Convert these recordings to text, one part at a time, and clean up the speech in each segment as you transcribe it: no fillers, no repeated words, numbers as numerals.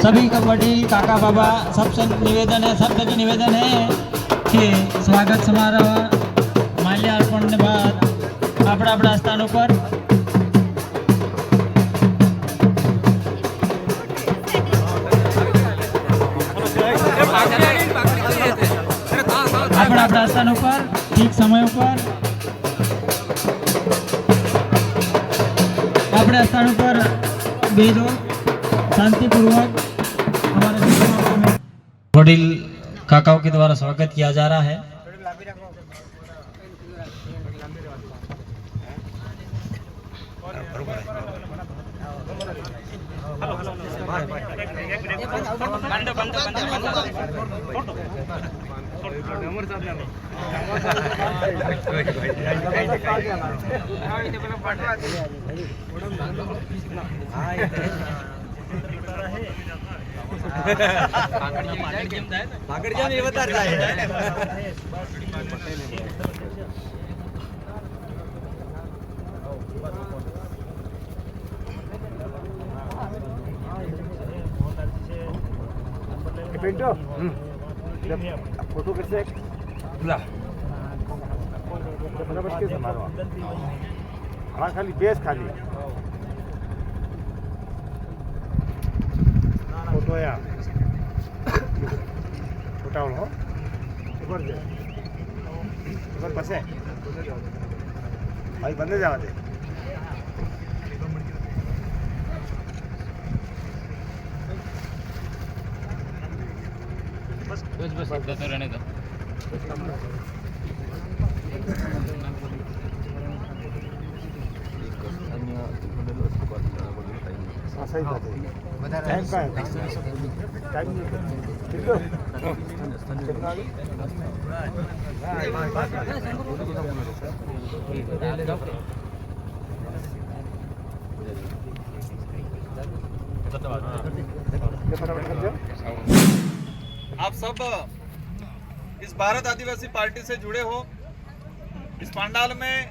सभी का वडील काका बाबा सबसे निवेदन है, सबसे भी निवेदन है कि स्वागत समारोह माल्यार्पण के बाद अपना अपना स्थानों पर अपना स्थानों पर ठीक समयों पर अपने स्थानों पर बेजो शांतिपूर्वक हमारे वडील काकाओं के द्वारा स्वागत किया जा रहा है। पिंटू फोटो कैसे हमारा खाली बेस खाली फोटो या छोटा हो ऊपर बस है भाई बंदे जावा दे बस तो रहने दो। सही बात है टाइम का है टाइम आप सब इस भारत आदिवासी पार्टी से जुड़े हो। इस पंडाल में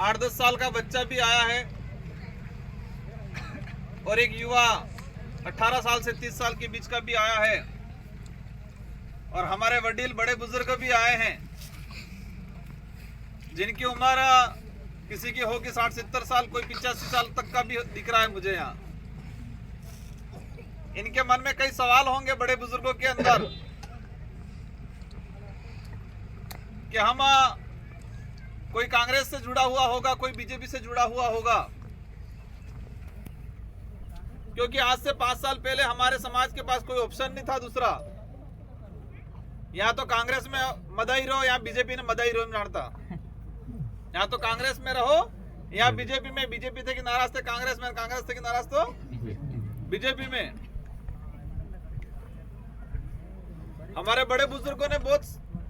8-10 साल का बच्चा भी आया है और एक युवा 18 साल से 30 साल के बीच का भी आया है और हमारे वडील बड़े बुजुर्ग भी आए हैं जिनकी उम्र किसी की होगी 60-70 साल, कोई 85 साल तक का भी दिख रहा है मुझे यहाँ। इनके मन में कई सवाल होंगे बड़े बुजुर्गों के अंदर कि हम कोई कांग्रेस से जुड़ा हुआ होगा, कोई बीजेपी से जुड़ा हुआ होगा, क्योंकि आज से 5 साल पहले हमारे समाज के पास कोई ऑप्शन नहीं था दूसरा। यहाँ तो कांग्रेस में मदाई रहो, यहाँ बीजेपी ने मदाई रहो जानता। यहाँ तो कांग्रेस में रहो, यहाँ बीजेपी में, बीजेपी थे कि नाराज थे कांग्रेस में, कांग्रेस थे कि नाराज तो बीजेपी में। हमारे बड़े बुजुर्गों ने बहुत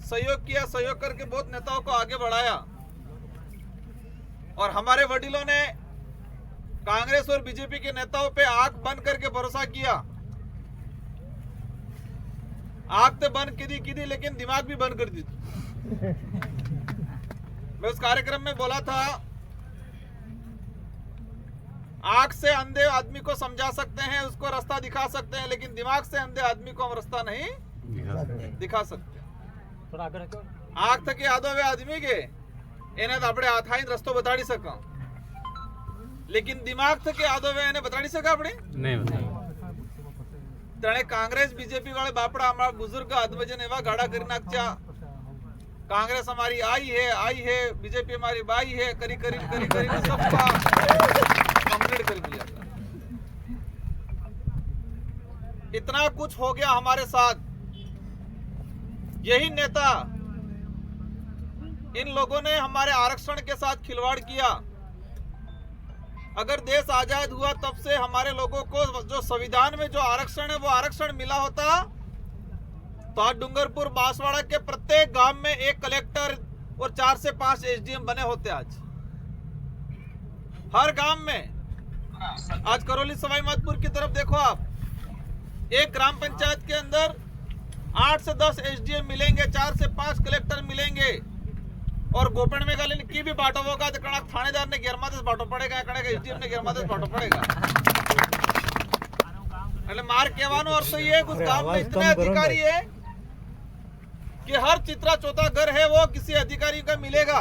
सहयोग किया, सहयोग करके बहुत नेताओं को आगे बढ़ाया और हमारे वडीलों ने कांग्रेस और बीजेपी के नेताओं पे आंख बंद करके भरोसा किया। आंख तो बंद की थी लेकिन दिमाग भी बंद कर दी। मैं उस कार्यक्रम में बोला था, आंख से अंधे आदमी को समझा सकते हैं, उसको रास्ता दिखा सकते हैं, लेकिन दिमाग से अंधे आदमी को हम रास्ता नहीं दिखा सकते। आंख थकी आदोवे आदमी के એને તો આપણે હાથાઈ રસ્તો બતાડી સકા, લેકિન દિમાગ થકી આદોવે એને બતાડી સકા આપણે નહીં બતાડી। તણે કાંગ્રેસ બીજેપી વાળે બાપડા અમારા બુजुर्ग આદવજન એવા ગાડા કરી નાખ્યા। कांग्रेस हमारी आई है, बीजेपी हमारी बाई है, करी सबका कंप्लीट कर दिया। इतना कुछ हो गया हमारे साथ। यही नेता, इन लोगों ने हमारे आरक्षण के साथ खिलवाड़ किया। अगर देश आजाद हुआ तब से हमारे लोगों को जो संविधान में जो आरक्षण है वो आरक्षण मिला होता तो आज डूंगरपुर बांसवाड़ा के प्रत्येक गांव में एक कलेक्टर और 4 से 5 एसडीएम बने होते। आज हर गांव में, आज करौली सवाई माधोपुर की तरफ देखो आप, एक ग्राम पंचायत के अंदर 8 से 10 एसडीएम मिलेंगे, 4 से 5 कलेक्टर मिलेंगे और गोपन में गाली की भी बाटो होगा तो कड़ा थानेदार ने घेर बाटो पड़ेगा, कड़ा एसडीएम ने घेर बाटो पड़ेगा। એટલે માર કહેવાનો અર્થ એ है उस गांव में इतने अधिकारी है कि हर चित्रा चौथा घर है वो किसी अधिकारी का मिलेगा,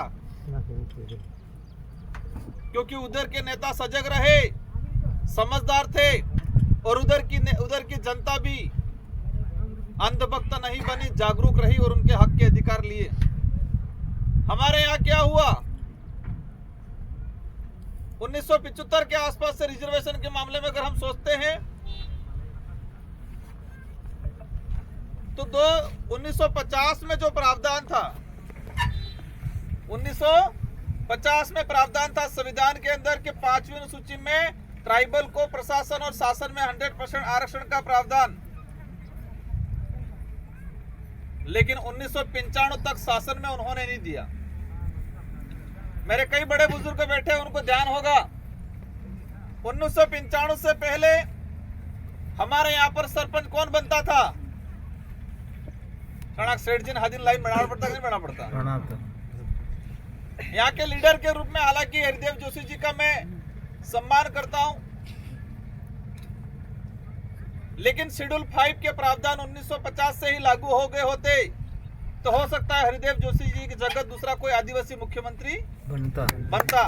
क्योंकि उधर के नेता सजग रहे, समझदार थे, और उधर की जनता भी अंधभक्त नहीं बनी, जागरूक रही और उनके हक के अधिकार लिए। हमारे यहाँ क्या हुआ, 1975 के आसपास से रिजर्वेशन के मामले में अगर हम सोचते हैं तो 1950 में जो प्रावधान था, 1950 में प्रावधान था संविधान के अंदर के 5वीं अनुसूची में ट्राइबल को प्रशासन और शासन में 100% आरक्षण का प्रावधान, लेकिन 1995 तक शासन में उन्होंने नहीं दिया। मेरे कई बड़े बुजुर्ग बैठे, उनको ध्यान होगा 1995 से पहले हमारे यहाँ पर सरपंच कौन बनता था? सेठ जी हादिन लाइन बनाना पड़ता कि नहीं बनाना पड़ता? यहाँ के लीडर के रूप में हालांकि हरिदेव जोशी जी का मैं सम्मान करता हूं, लेकिन शेड्यूल 5 के प्रावधान 1950 से ही लागू हो गए होते तो हो सकता है हरिदेव जोशी जी की जगह दूसरा कोई आदिवासी मुख्यमंत्री बनता।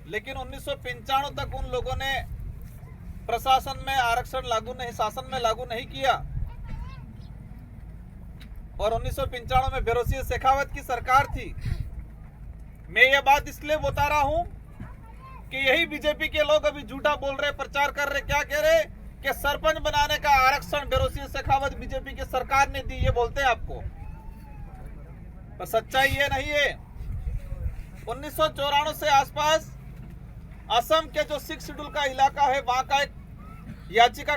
लेकिन 1995 तक उन लोगों ने प्रशासन में आरक्षण लागू नहीं, शासन में लागू नहीं किया, और 1995 में बेरोसी शेखावत की सरकार थी। मैं ये बात इसलिए बता रहा हूं कि यही बीजेपी के लोग अभी झूठा बोल रहे, प्रचार कर रहे, क्या कह रहे कि सरपंच बनाने का आरक्षण बेरोसी शेखावत बीजेपी की सरकार ने दी, ये बोलते हैं आपको, पर सच्चाई ये नहीं है। 1994 से आसपास असम के जो 6 शेड्यूल का इलाका है, वहां का एक याचिका